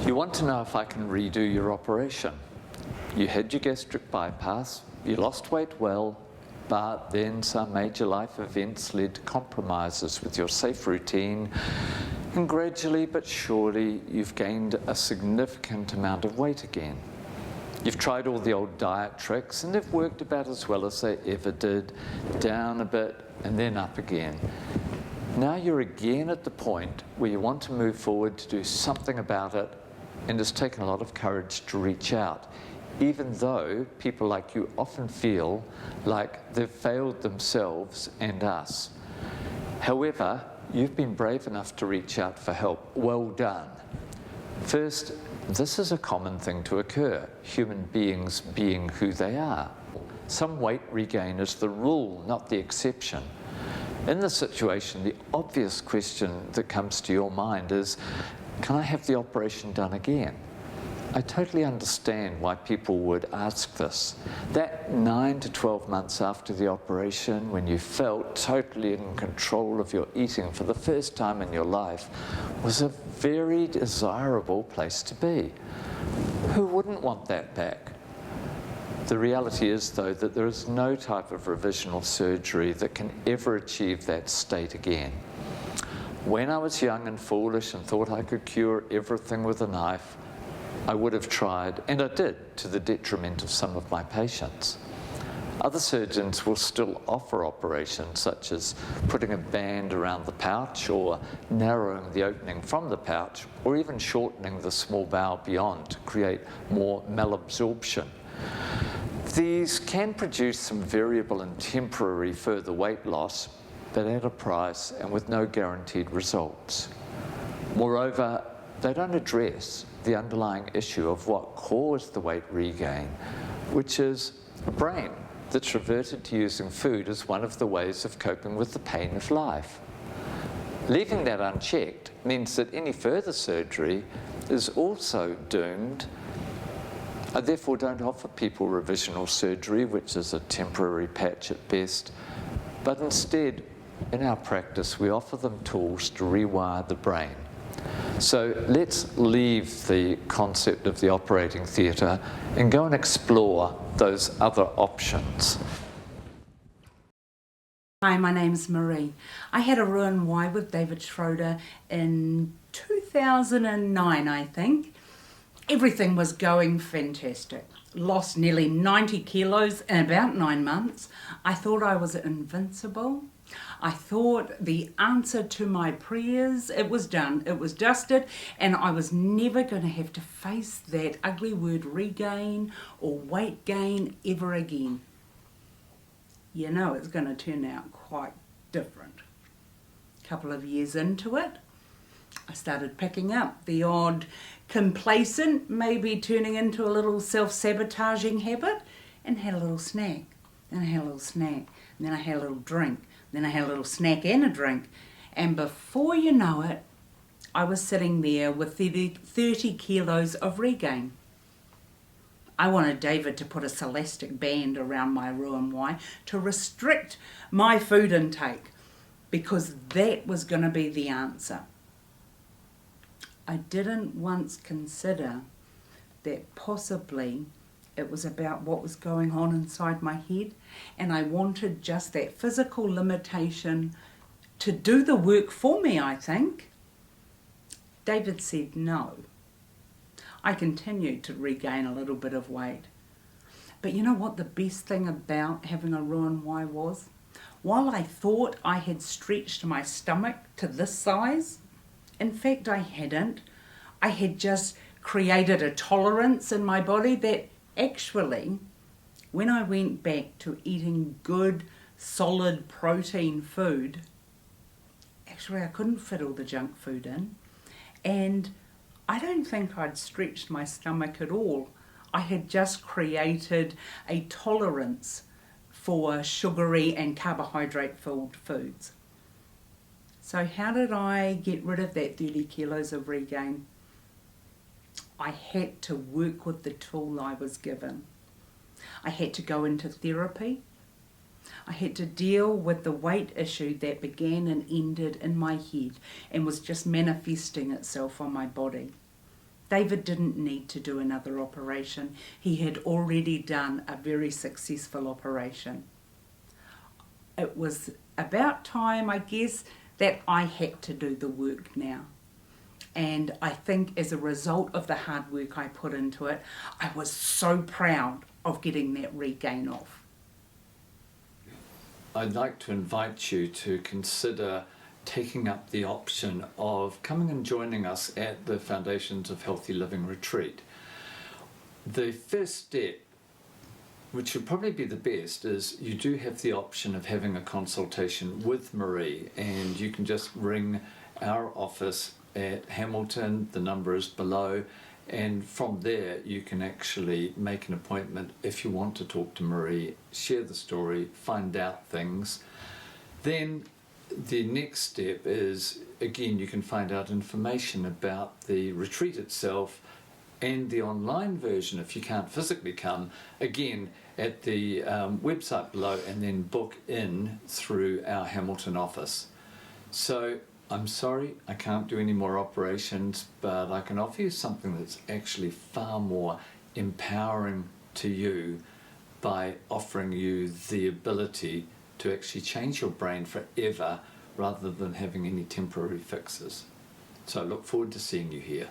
You want to know if I can redo your operation. You had your gastric bypass, you lost weight well, but then some major life events led to compromises with your safe routine, and gradually but surely you've gained a significant amount of weight again. You've tried all the old diet tricks and they've worked about as well as they ever did, down a bit and then up again. Now you're again at the point where you want to move forward to do something about it, and it's taken a lot of courage to reach out, even though people like you often feel like they've failed themselves and us. However, you've been brave enough to reach out for help. Well done. First, this is a common thing to occur, human beings being who they are. Some weight regain is the rule, not the exception. In this situation, the obvious question that comes to your mind is, can I have the operation done again? I totally understand why people would ask this. That 9 to 12 months after the operation, when you felt totally in control of your eating for the first time in your life, was a very desirable place to be. Who wouldn't want that back? The reality is, though, that there is no type of revisional surgery that can ever achieve that state again. When I was young and foolish and thought I could cure everything with a knife, I would have tried, and I did, to the detriment of some of my patients. Other surgeons will still offer operations such as putting a band around the pouch or narrowing the opening from the pouch or even shortening the small bowel beyond to create more malabsorption. These can produce some variable and temporary further weight loss, but at a price and with no guaranteed results. Moreover, they don't address the underlying issue of what caused the weight regain, which is a brain that's reverted to using food as one of the ways of coping with the pain of life. Leaving that unchecked means that any further surgery is also doomed. I therefore don't offer people revisional surgery, which is a temporary patch at best, but instead, in our practice, we offer them tools to rewire the brain. So let's leave the concept of the operating theatre and go and explore those other options. Hi, my name's Marie. I had a Roux-en-Y with David Schroeder in 2009, I think. Everything was going fantastic. Lost nearly 90 kilos in about 9 months. I thought I was invincible. I thought the answer to my prayers, it was done, it was dusted, and I was never going to have to face that ugly word regain or weight gain ever again. You know it's going to turn out quite different. A couple of years into it, I started picking up the odd complacent, maybe turning into a little self-sabotaging habit, and had a little snack, and I had a little snack, and then I had a little drink. Then I had a little snack and a drink. And before you know it, I was sitting there with 30 kilos of regain. I wanted David to put a celastic band around my Roux-en-Y to restrict my food intake, because that was going to be the answer. I didn't once consider that possibly it was about what was going on inside my head, and I wanted just that physical limitation to do the work for me, I think. David said no. I continued to regain a little bit of weight. But you know what the best thing about having a Roux-en-Y was? While I thought I had stretched my stomach to this size, in fact I hadn't. I had just created a tolerance in my body that actually, when I went back to eating good, solid protein food, actually I couldn't fit all the junk food in. And I don't think I'd stretched my stomach at all. I had just created a tolerance for sugary and carbohydrate-filled foods. So how did I get rid of that 30 kilos of regain? I had to work with the tool I was given. I had to go into therapy. I had to deal with the weight issue that began and ended in my head and was just manifesting itself on my body. David didn't need to do another operation. He had already done a very successful operation. It was about time, I guess, that I had to do the work now. And I think as a result of the hard work I put into it, I was so proud of getting that regain off. I'd like to invite you to consider taking up the option of coming and joining us at the Foundations of Healthy Living retreat. The first step, which would probably be the best, is you do have the option of having a consultation with Marie, and you can just ring our office at Hamilton. The number is below, and from there you can actually make an appointment if you want to talk to Marie, share the story, find out things. Then the next step is, again, you can find out information about the retreat itself and the online version if you can't physically come, again at the website below, and then book in through our Hamilton office. So I'm sorry I can't do any more operations, but I can offer you something that's actually far more empowering to you by offering you the ability to actually change your brain forever rather than having any temporary fixes. So I look forward to seeing you here.